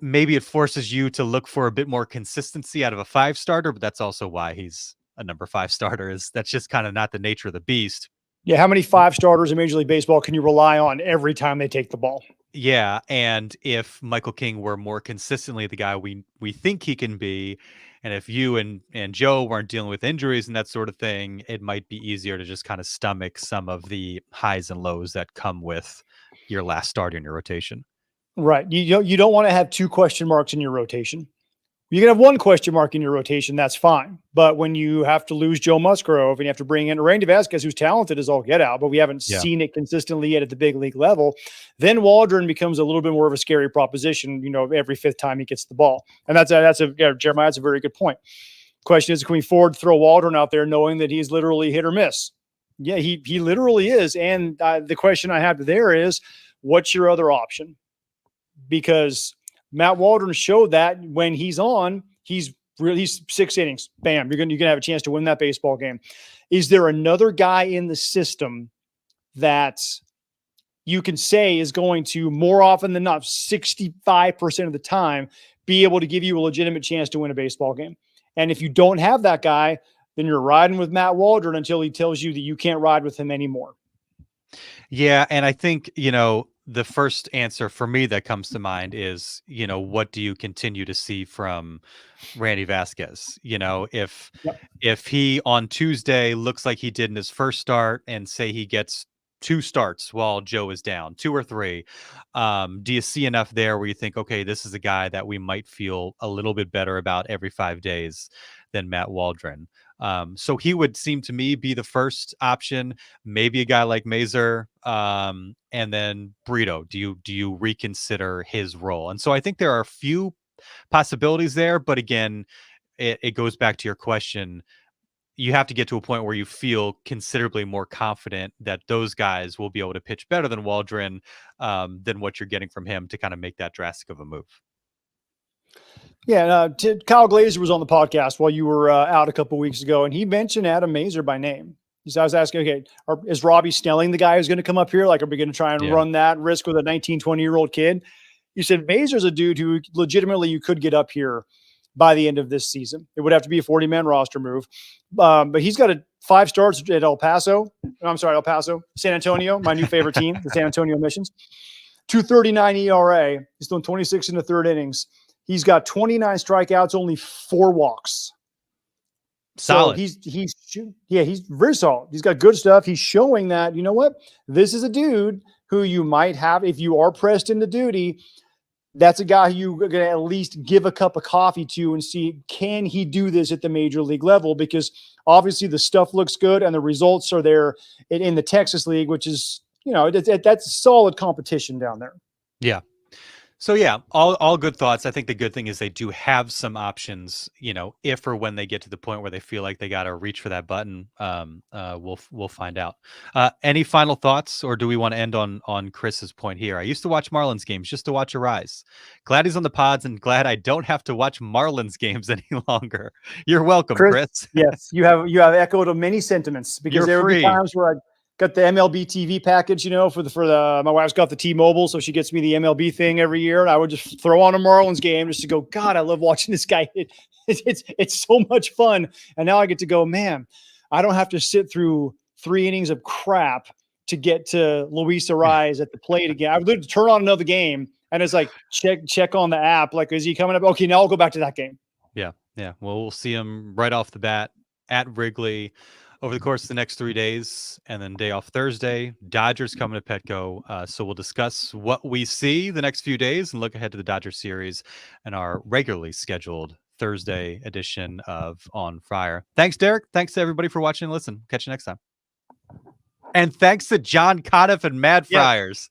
Speaker 1: it forces you to look for a bit more consistency out of a 5 starter, but that's also why he's a number 5 starter. That's just kind of not the nature of the beast.
Speaker 2: Yeah. How many 5 starters in Major League Baseball can you rely on every time they take the ball?
Speaker 1: Yeah. And if Michael King were more consistently the guy we think he can be, and if you and Joe weren't dealing with injuries and that sort of thing, it might be easier to just kind of stomach some of the highs and lows that come with your last starter in your rotation.
Speaker 2: Right. You don't want to have 2 question marks in your rotation. You can have 1 question mark in your rotation. That's fine. But when you have to lose Joe Musgrove and you have to bring in Randy Vasquez, who's talented as all get out, but we haven't seen it consistently yet at the big league level, then Waldron becomes a little bit more of a scary proposition, every 5th time he gets the ball. And Jeremiah, that's a very good point. Question is, can we afford to throw Waldron out there knowing that he's literally hit or miss? Yeah, he literally is. And the question I have there is, what's your other option? Because Matt Waldron showed that when he's on, he's 6 innings. Bam, you're gonna have a chance to win that baseball game. Is there another guy in the system that you can say is going to, more often than not, 65% of the time, be able to give you a legitimate chance to win a baseball game? And if you don't have that guy, then you're riding with Matt Waldron until he tells you that you can't ride with him anymore.
Speaker 1: Yeah, and I think, the first answer for me that comes to mind is, what do you continue to see from Randy Vasquez? If he on Tuesday looks like he did in his first start, and say he gets 2 starts while Joe is down, 2 or 3, do you see enough there where you think, okay, this is a guy that we might feel a little bit better about every 5 days than Matt Waldron? So he would seem to me be the first option. Maybe a guy like Mazur, and then Brito. Do you reconsider his role? And so I think there are a few possibilities there, but again, it goes back to your question. You have to get to a point where you feel considerably more confident that those guys will be able to pitch better than Waldron, than what you're getting from him to kind of make that drastic of a move.
Speaker 2: Yeah, Kyle Glazer was on the podcast while you were out a couple of weeks ago, and he mentioned Adam Mazur by name. I was asking, okay, is Robbie Snelling the guy who's going to come up here? Like, are we going to try and run that risk with a 19, 20-year-old kid? You said Mazur's a dude who legitimately you could get up here by the end of this season. It would have to be a 40-man roster move. But he's got 5 starts at El Paso, San Antonio, my new favorite team, the San Antonio Missions. 2.39 ERA. He's thrown 26 in the 3rd innings. He's got 29 strikeouts, only 4 walks.
Speaker 1: Solid.
Speaker 2: So he's very solid. He's got good stuff. He's showing that, you know what? This is a dude who you might have, if you are pressed into duty, that's a guy who you're going to at least give a cup of coffee to and see, can he do this at the major league level? Because obviously the stuff looks good and the results are there in the Texas League, which is, that's solid competition down there.
Speaker 1: Yeah. So yeah, all good thoughts. I think the good thing is they do have some options, if or when they get to the point where they feel like they got to reach for that button. We'll find out. Any final thoughts, or do we want to end on Chris's point here? I used to watch Marlins games just to watch Arraez. Glad he's on the pods, and glad I don't have to watch Marlins games any longer. You're welcome, Chris.
Speaker 2: Yes, you have echoed many sentiments, because there would be times where I got the MLB TV package, for the my wife's got the T-Mobile, so she gets me the MLB thing every year, and I would just throw on a Marlins game just to go, God, I love watching this guy. It's so much fun. And now I get to go, man, I don't have to sit through 3 innings of crap to get to Luis Arraez at the plate again. I would literally turn on another game, and it's like check on the app, like, is he coming up? Okay, now I'll go back to that game.
Speaker 1: Yeah. Well, we'll see him right off the bat at Wrigley over the course of the next 3 days, and then day off Thursday. Dodgers coming to Petco. So we'll discuss what we see the next few days and look ahead to the Dodger series and our regularly scheduled Thursday edition of On Friar. Thanks, Derek. Thanks to everybody for watching and listening. Catch you next time. And thanks to John Conniff and Mad Friars.